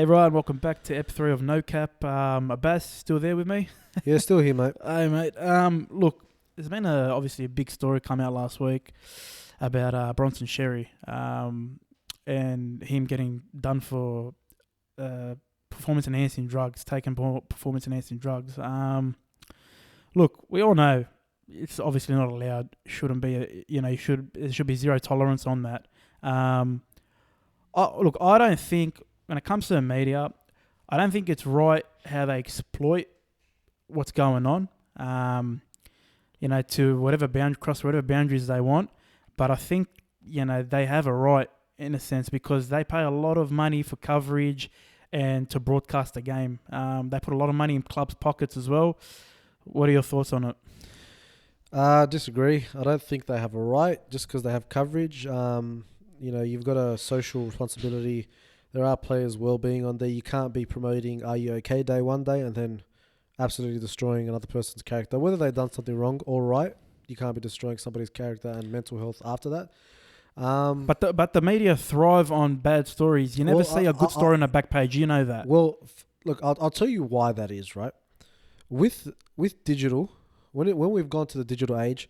Hey Ryan, welcome back to Ep 3 of No Cap. Abbas, still there with me? Yeah, still here, mate. Hey mate. Look, there's been obviously a big story come out last week about Bronson Sherry and him getting done for performance enhancing drugs, taking performance enhancing drugs. Look, we all know it's obviously not allowed. Shouldn't be. There should be zero tolerance on that. Look, I don't think when it comes to the media, I don't think it's right how they exploit what's going on. To cross whatever boundaries they want. But I think they have a right in a sense because they pay a lot of money for coverage and to broadcast the game. They put a lot of money in clubs' pockets as well. What are your thoughts on it? Disagree. I don't think they have a right just because they have coverage. You've got a social responsibility. There are players' well-being on there. You can't be promoting "Are you okay?" day one day and then absolutely destroying another person's character. Whether they've done something wrong or right, you can't be destroying somebody's character and mental health after that. But the media thrive on bad stories. You never see a good story on a back page. You know that. Well, look, I'll tell you why that is, right? With digital, when we've gone to the digital age,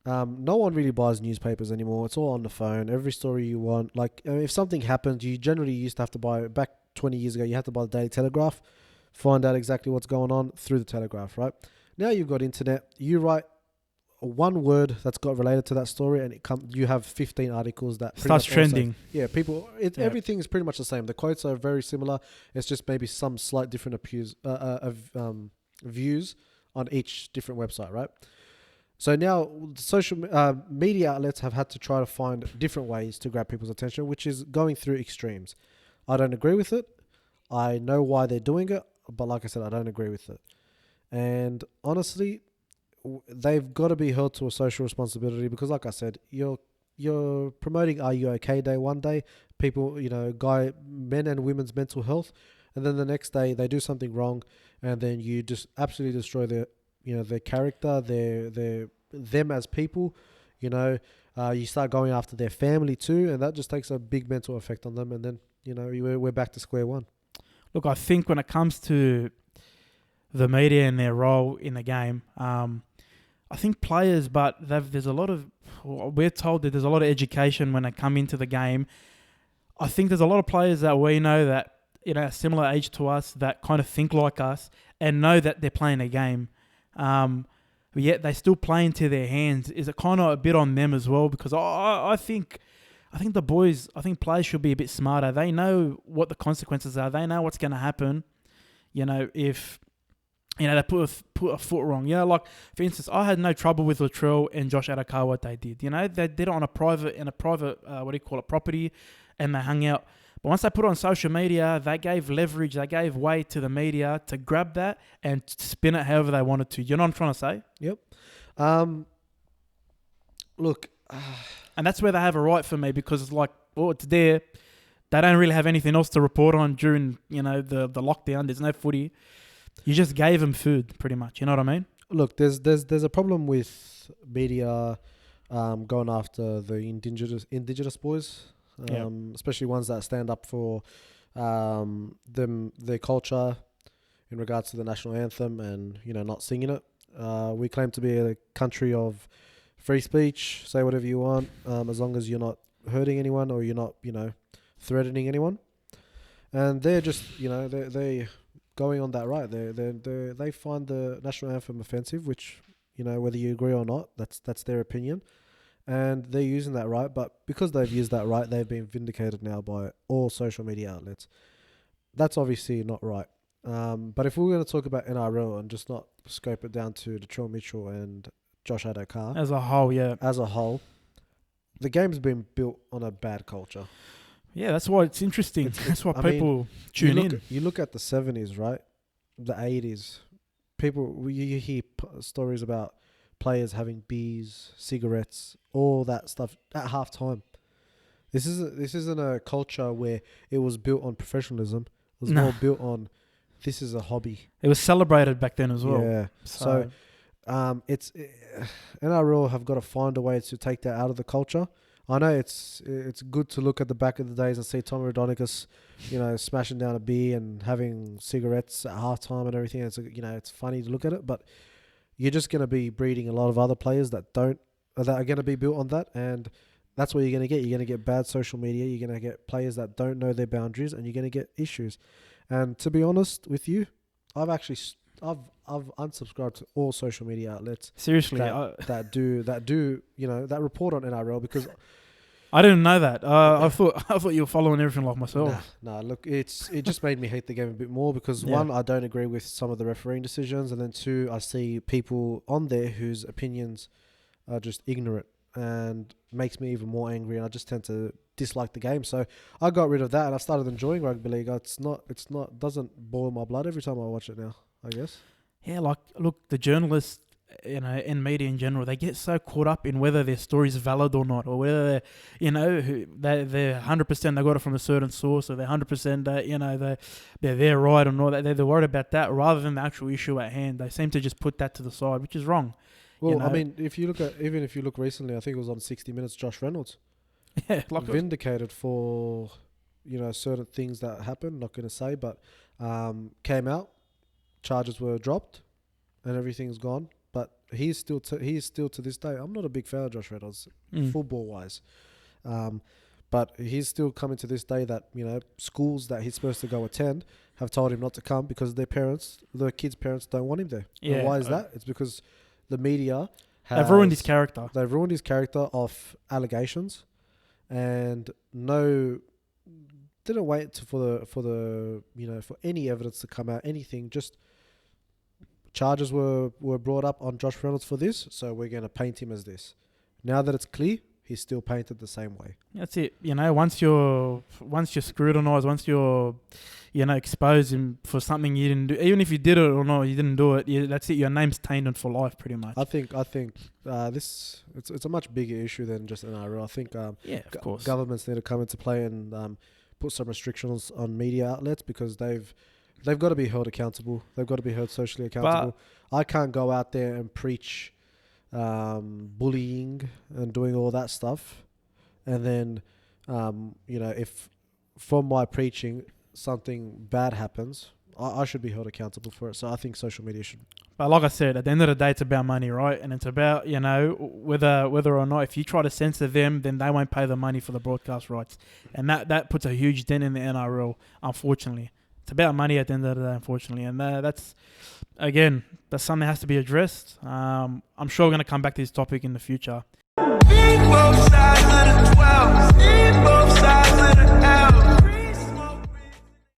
no one really buys newspapers anymore. It's all on the phone. Every story you want. Like, if something happens, you generally used to have to buy, back 20 years ago, you had to buy the Daily Telegraph, find out exactly what's going on through the Telegraph, right? Now you've got internet. You write one word that's got related to that story and you have 15 articles that starts trending. Everything is pretty much the same. The quotes are very similar. It's just maybe some slight different views on each different website, right? So now social media outlets have had to try to find different ways to grab people's attention, which is going through extremes. I don't agree with it. I know why they're doing it, but like I said, I don't agree with it. And honestly, they've got to be held to a social responsibility because, like I said, you're promoting "Are you okay?" day one day, people, men and women's mental health, and then the next day they do something wrong, and then you just absolutely destroy their character, them as people. You start going after their family too, and that just takes a big mental effect on them, and then we're back to square one. Look, I think when it comes to the media and their role in the game, I think players, but we're told that there's a lot of education when they come into the game. I think there's a lot of players that we know that, a similar age to us that kind of think like us and know that they're playing a game. But yet they still play into their hands. Is it kind of a bit on them as well? Because I think players should be a bit smarter. They know what the consequences are. They know what's going to happen. If they put a foot wrong. Like for instance, I had no trouble with Latrell and Josh Adokar what they did. They did it on a private property, and they hung out. But once they put it on social media, they gave leverage, they gave weight to the media to grab that and spin it however they wanted to. You know what I'm trying to say? Yep. Look. And that's where they have a right for me because it's like, it's there. They don't really have anything else to report on during, the lockdown. There's no footy. You just gave them food, pretty much. You know what I mean? Look, there's a problem with media going after the indigenous boys. Especially ones that stand up for their culture in regards to the national anthem and not singing it. We claim to be a country of free speech. Say whatever you want, as long as you're not hurting anyone or you're not threatening anyone. And they're just they going on that right. They find the national anthem offensive, which whether you agree or not, that's their opinion. And they're using that right, but because they've used that right, they've been vindicated now by all social media outlets. That's obviously not right. But if we're going to talk about NRL and just not scope it down to Latrell Mitchell and Josh Adokar as a whole, the game's been built on a bad culture. Yeah, that's why it's interesting. That's why people tune in. You look at the 70s, right? The 80s. You hear stories about players having beers, cigarettes, all that stuff at halftime. This isn't a culture where it was built on professionalism. It was more built on this is a hobby. It was celebrated back then as well. Yeah. So NRL have got to find a way to take that out of the culture. I know it's good to look at the back of the days and see Tommy Raudonikis, smashing down a beer and having cigarettes at halftime and everything. It's funny to look at it, but you're just going to be breeding a lot of other players that are going to be built on that, and that's what you're going to get. You're going to get bad social media. You're going to get players that don't know their boundaries, and you're going to get issues. And to be honest with you, I've unsubscribed to all social media outlets. Seriously, that report on NRL, because I didn't know that. I thought you were following everything like myself. Nah. Look, it just made me hate the game a bit more because one, I don't agree with some of the refereeing decisions, and then two, I see people on there whose opinions are just ignorant, and makes me even more angry, and I just tend to dislike the game. So I got rid of that, and I started enjoying rugby league. Doesn't boil my blood every time I watch it now, I guess. Yeah, look, the journalists, in media in general, they get so caught up in whether their story's valid or not, or whether they're 100% they got it from a certain source, or they're 100% they're right or not. They're worried about that rather than the actual issue at hand. They seem to just put that to the side, which is wrong. Well, I mean, if you look recently, I think it was on 60 Minutes, Josh Reynolds, vindicated for certain things that happened. Not going to say, but came out, charges were dropped, and everything's gone. But he's still to this day. I'm not a big fan of Josh Reynolds, football wise, but he's still coming to this day that schools that he's supposed to go attend have told him not to come because the kids' parents don't want him there. Yeah, and why is that? It's because the media they've ruined his character. They've ruined his character off allegations, and didn't wait for any evidence to come out. Anything, just charges were brought up on Josh Reynolds for this, so we're going to paint him as this. Now that it's clear, he's still painted the same way. That's it. Once you're scrutinized, once you're expose him for something you didn't do, even if you did it or not, you didn't do it. That's it. Your name's tainted for life, pretty much. I think it's a much bigger issue than just NRL. I think of course, governments need to come into play and put some restrictions on media outlets, because they've got to be held accountable. They've got to be held socially accountable. But I can't go out there and preach bullying and doing all that stuff, and then if from my preaching something bad happens, I should be held accountable for it. So I think social media should. But like I said, at the end of the day, it's about money, right? And it's about whether or not, if you try to censor them, then they won't pay the money for the broadcast rights, and that puts a huge dent in the NRL, unfortunately. It's about money at the end of the day, unfortunately. And that's something that has to be addressed. I'm sure we're going to come back to this topic in the future.